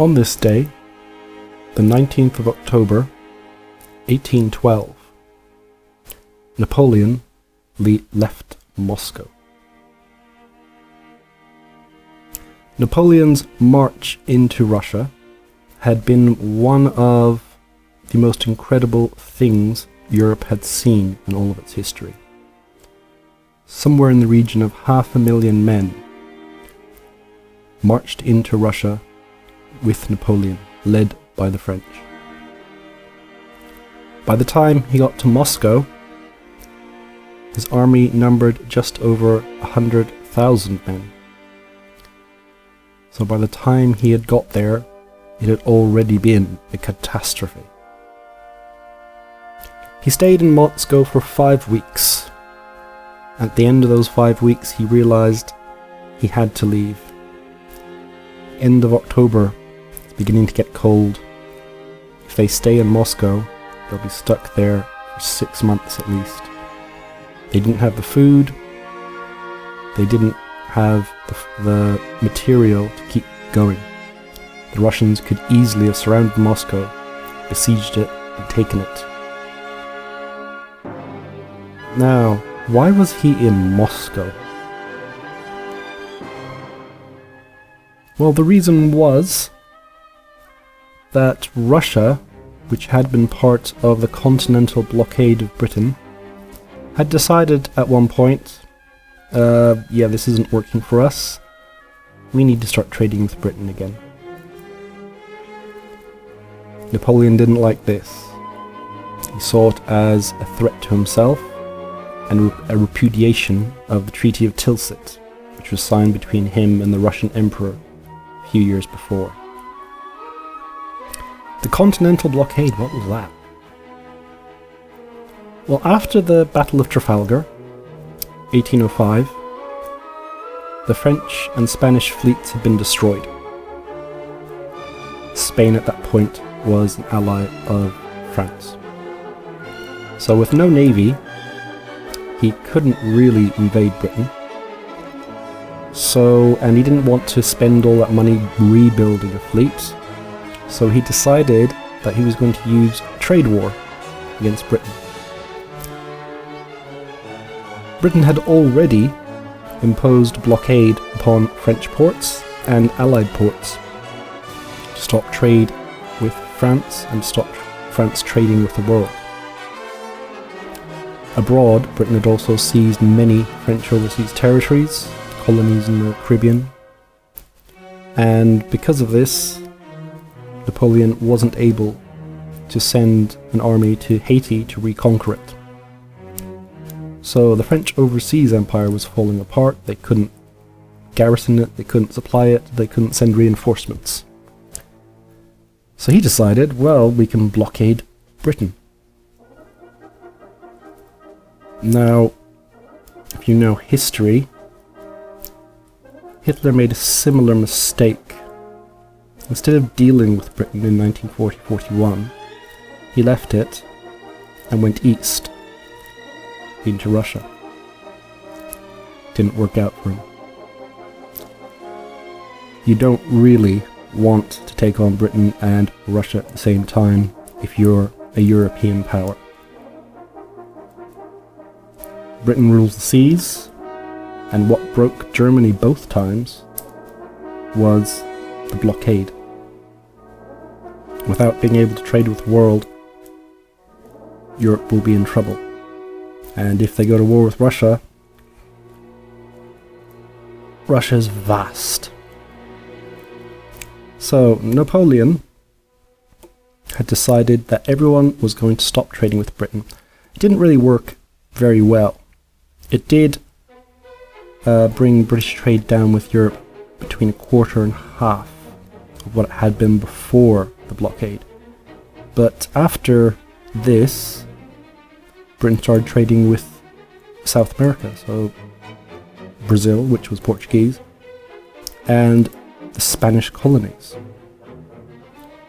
On this day, the 19th of October, 1812, Napoleon left Moscow. Napoleon's march into Russia had been one of the most incredible things Europe had seen in all of its history. Somewhere in the region of 500,000 men marched into Russia with Napoleon, led by the French. By the time he got to Moscow, his army numbered just over 100,000 men. So by the time he had got there, it had already been a catastrophe. He stayed in Moscow for 5 weeks. At the end of those 5 weeks, he realized he had to leave. End of October, it's beginning to get cold. If they stay in Moscow, they'll be stuck there for 6 months at least. They didn't have the food, they didn't have the material to keep going. The Russians could easily have surrounded Moscow, besieged it, and taken it. Now, why was he in Moscow? Well, the reason was that Russia, which had been part of the continental blockade of Britain, had decided at one point, yeah, this isn't working for us. We need to start trading with Britain again. Napoleon didn't like this. He saw it as a threat to himself and a repudiation of the Treaty of Tilsit, which was signed between him and the Russian Emperor a few years before. The continental blockade, what was that? Well, after the Battle of Trafalgar, 1805, the French and Spanish fleets had been destroyed. Spain at that point was an ally of France. So with no navy, he couldn't really invade Britain. And he didn't want to spend all that money rebuilding a fleet. So he decided that he was going to use a trade war against Britain. Britain had already imposed a blockade upon French ports and Allied ports to stop trade with France and stop France trading with the world. Abroad, Britain had also seized many French overseas territories, colonies in the Caribbean, and because of this, Napoleon wasn't able to send an army to Haiti to reconquer it. So the French overseas empire was falling apart. They couldn't garrison it, they couldn't supply it, they couldn't send reinforcements. So he decided, well, we can blockade Britain. Now, if you know history, Hitler made a similar mistake. Instead of dealing with Britain in 1940-41, he left it and went east into Russia. Didn't work out for him. You don't really want to take on Britain and Russia at the same time if you're a European power. Britain rules the seas, and what broke Germany both times was the blockade. Without being able to trade with the world, Europe will be in trouble. And if they go to war with Russia, Russia is vast. So Napoleon had decided that everyone was going to stop trading with Britain. It didn't really work very well. It did bring British trade down with Europe between a quarter and half of what it had been before the blockade. But after this, Britain started trading with South America, so Brazil, which was Portuguese, and the Spanish colonies.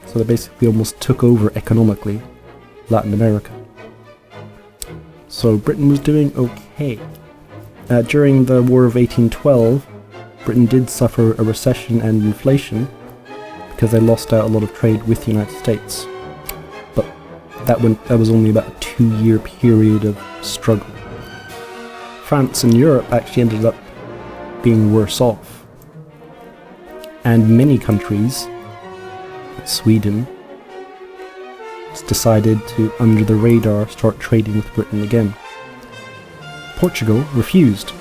So they basically almost took over economically Latin America. So Britain was doing okay. During the War of 1812, Britain did suffer a recession and inflation because they lost out a lot of trade with the United States. But that was only about a 2-year period of struggle. France and Europe actually ended up being worse off. And many countries, like Sweden, decided to, under the radar, start trading with Britain again. Portugal refused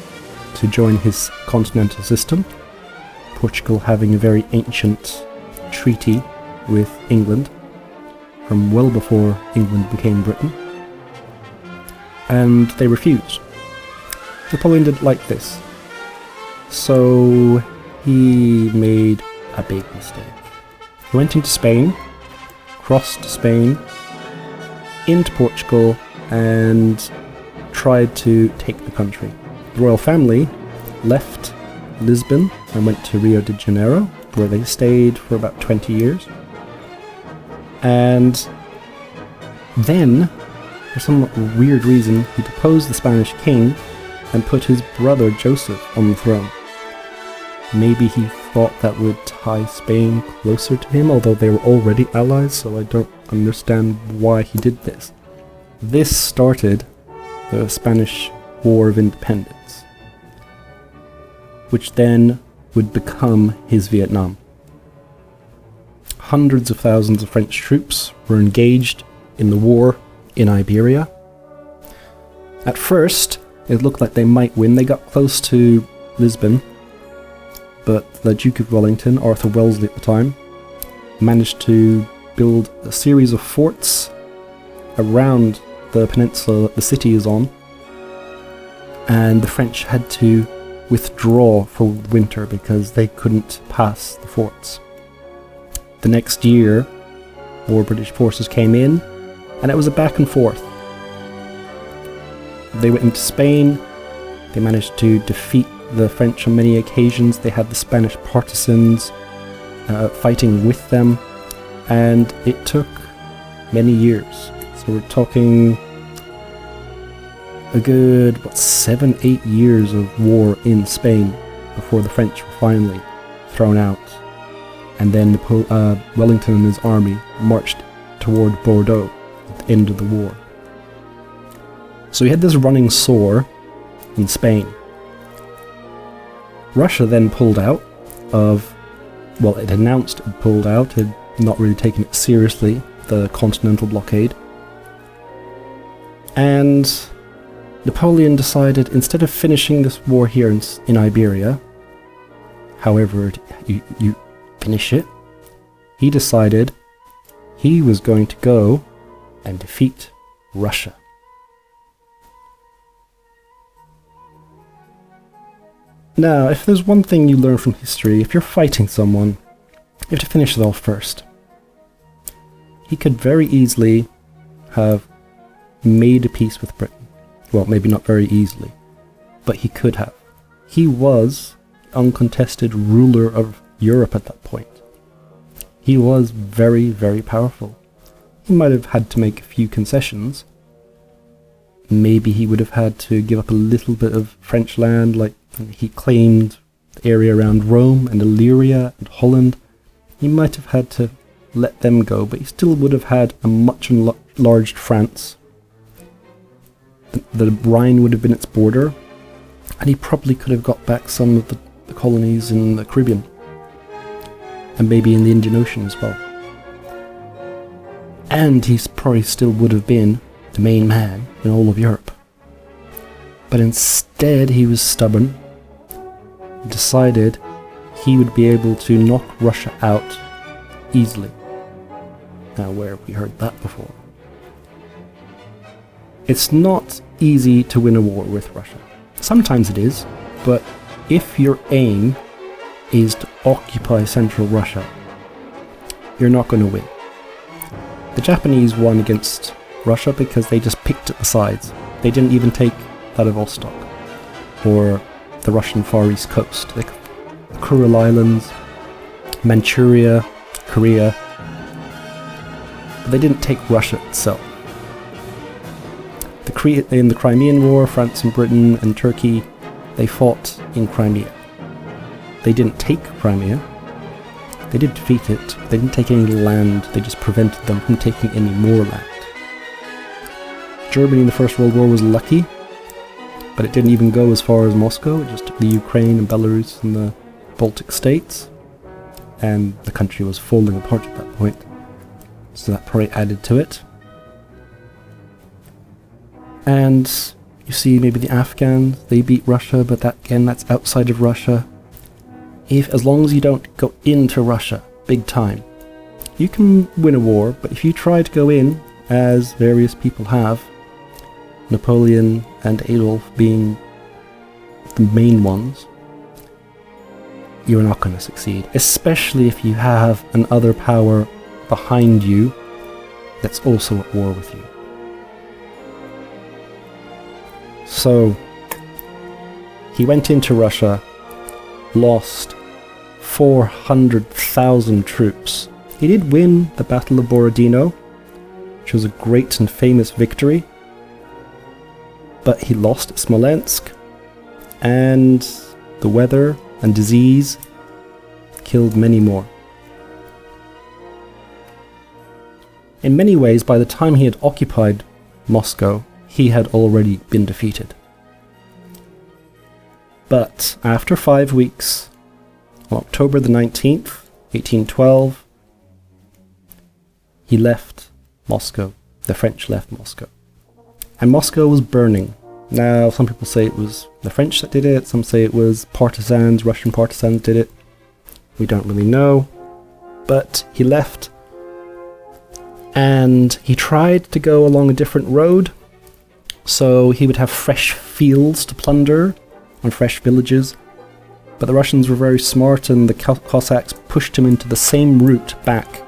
to join his continental system, Portugal having a very ancient treaty with England from well before England became Britain, and they refused. Napoleon didn't like this, so he made a big mistake. He went into Spain, crossed Spain, into Portugal, and tried to take the country. The royal family left Lisbon and went to Rio de Janeiro, where they stayed for about 20 years. And then, for some weird reason, he deposed the Spanish king and put his brother Joseph on the throne. Maybe he thought that would tie Spain closer to him, although they were already allies, so I don't understand why he did this. This started the Spanish War of Independence, which then would become his Vietnam. Hundreds of thousands of French troops were engaged in the war in Iberia. At first, it looked like they might win. They got close to Lisbon, but the Duke of Wellington, Arthur Wellesley at the time, managed to build a series of forts around the peninsula that the city is on, and the French had to withdraw for winter because they couldn't pass the forts. The next year, more British forces came in, and it was a back and forth. They went into Spain, they managed to defeat the French on many occasions. They had the Spanish partisans fighting with them, and it took many years. So we're talking a good, 7-8 years of war in Spain before the French were finally thrown out. And then Wellington and his army marched toward Bordeaux at the end of the war. So he had this running sore in Spain. Russia then pulled out of, it announced it pulled out, it had not really taken it seriously, the continental blockade. And Napoleon decided, instead of finishing this war here in Iberia, however you finish it, he decided he was going to go and defeat Russia. Now, if there's one thing you learn from history, if you're fighting someone, you have to finish it off first. He could very easily have made a peace with Britain. Well, maybe not very easily, but he could have. He was uncontested ruler of Europe at that point. He was very, very powerful. He might have had to make a few concessions. Maybe he would have had to give up a little bit of French land, like he claimed the area around Rome and Illyria and Holland. He might have had to let them go, but he still would have had a much enlarged France. The Rhine would have been its border, and he probably could have got back some of the colonies in the Caribbean, and maybe in the Indian Ocean as well. And he probably still would have been the main man in all of Europe. But instead he was stubborn, decided he would be able to knock Russia out easily. Now, where have we heard that before? It's not easy to win a war with Russia. Sometimes it is, but if your aim is to occupy central Russia, you're not going to win. The Japanese won against Russia because they just picked at the sides. They didn't even take Vladivostok or the Russian Far East coast, the Kuril Islands, Manchuria, Korea, but they didn't take Russia itself. In the Crimean War, France and Britain and Turkey, they fought in Crimea. They didn't take Crimea, They did defeat it. They didn't take any land. They just prevented them from taking any more land. Germany in the First World War was lucky, but it didn't even go as far as Moscow. It just took the Ukraine and Belarus and the Baltic states, and the country was falling apart at that point. So that probably added to it. And you see maybe the Afghans, they beat Russia, but that again, that's outside of Russia. As long as you don't go into Russia big time, you can win a war, but if you try to go in, as various people have, Napoleon and Adolf being the main ones, you're not going to succeed, especially if you have another power behind you that's also at war with you. So, he went into Russia, lost 400,000 troops. He did win the Battle of Borodino, which was a great and famous victory, but he lost Smolensk, and the weather and disease killed many more. In many ways, by the time he had occupied Moscow, he had already been defeated. But after 5 weeks, on October the 19th, 1812, he left Moscow. The French left Moscow. And Moscow was burning. Now, some people say it was the French that did it, some say it was partisans, Russian partisans did it. We don't really know. But he left, and he tried to go along a different road, so he would have fresh fields to plunder and fresh villages. But the Russians were very smart, and the Cossacks pushed him into the same route back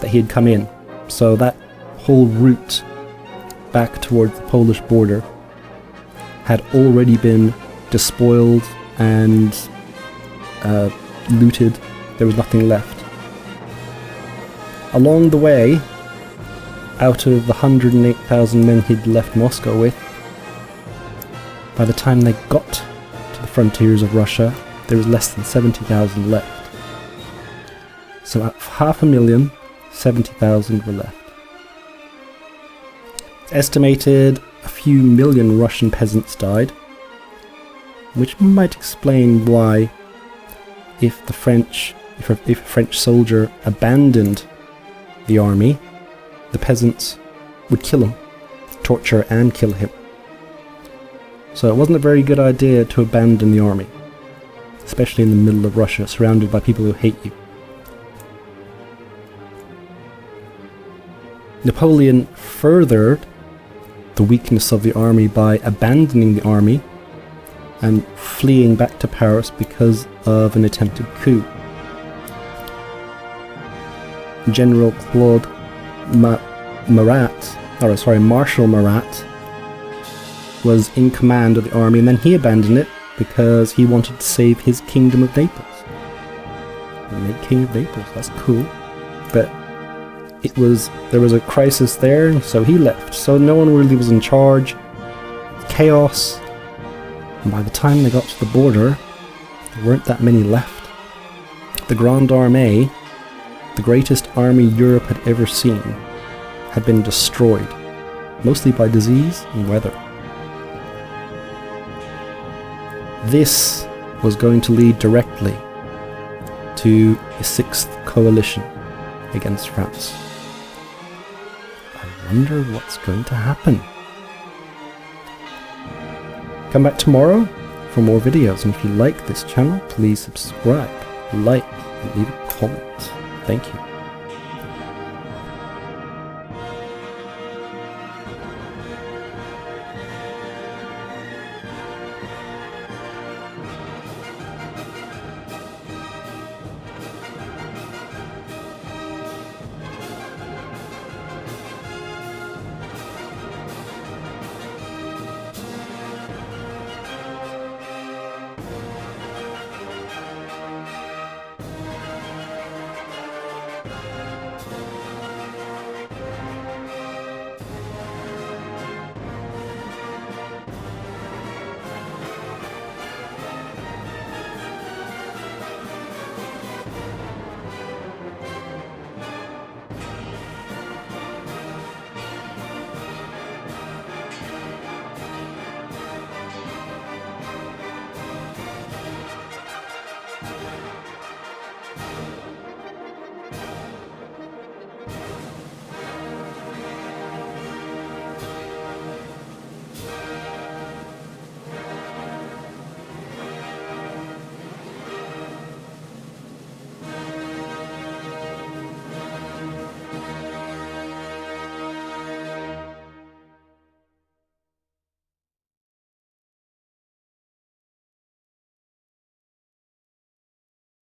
that he had come in. So that whole route back towards the Polish border had already been despoiled and looted. There was nothing left. Along the way, out of the 108,000 men he'd left Moscow with, by the time they got to the frontiers of Russia, there was less than 70,000 left. So out of 500,000, 70,000 were left. It's estimated a few million Russian peasants died, which might explain why, if a French soldier abandoned the army, the peasants would kill him, torture and kill him. So it wasn't a very good idea to abandon the army, especially in the middle of Russia, surrounded by people who hate you. Napoleon furthered the weakness of the army by abandoning the army and fleeing back to Paris because of an attempted coup. General Marshal Marat was in command of the army, and then he abandoned it because he wanted to save his kingdom of Naples. He made King of Naples, that's cool. But there was a crisis there, so he left. So no one really was in charge. Chaos. And by the time they got to the border, there weren't that many left. The Grande Armée, the greatest army Europe had ever seen, had been destroyed, mostly by disease and weather. This was going to lead directly to a sixth coalition against France. I wonder what's going to happen. Come back tomorrow for more videos, and if you like this channel, please subscribe, like, and leave a comment. Thank you.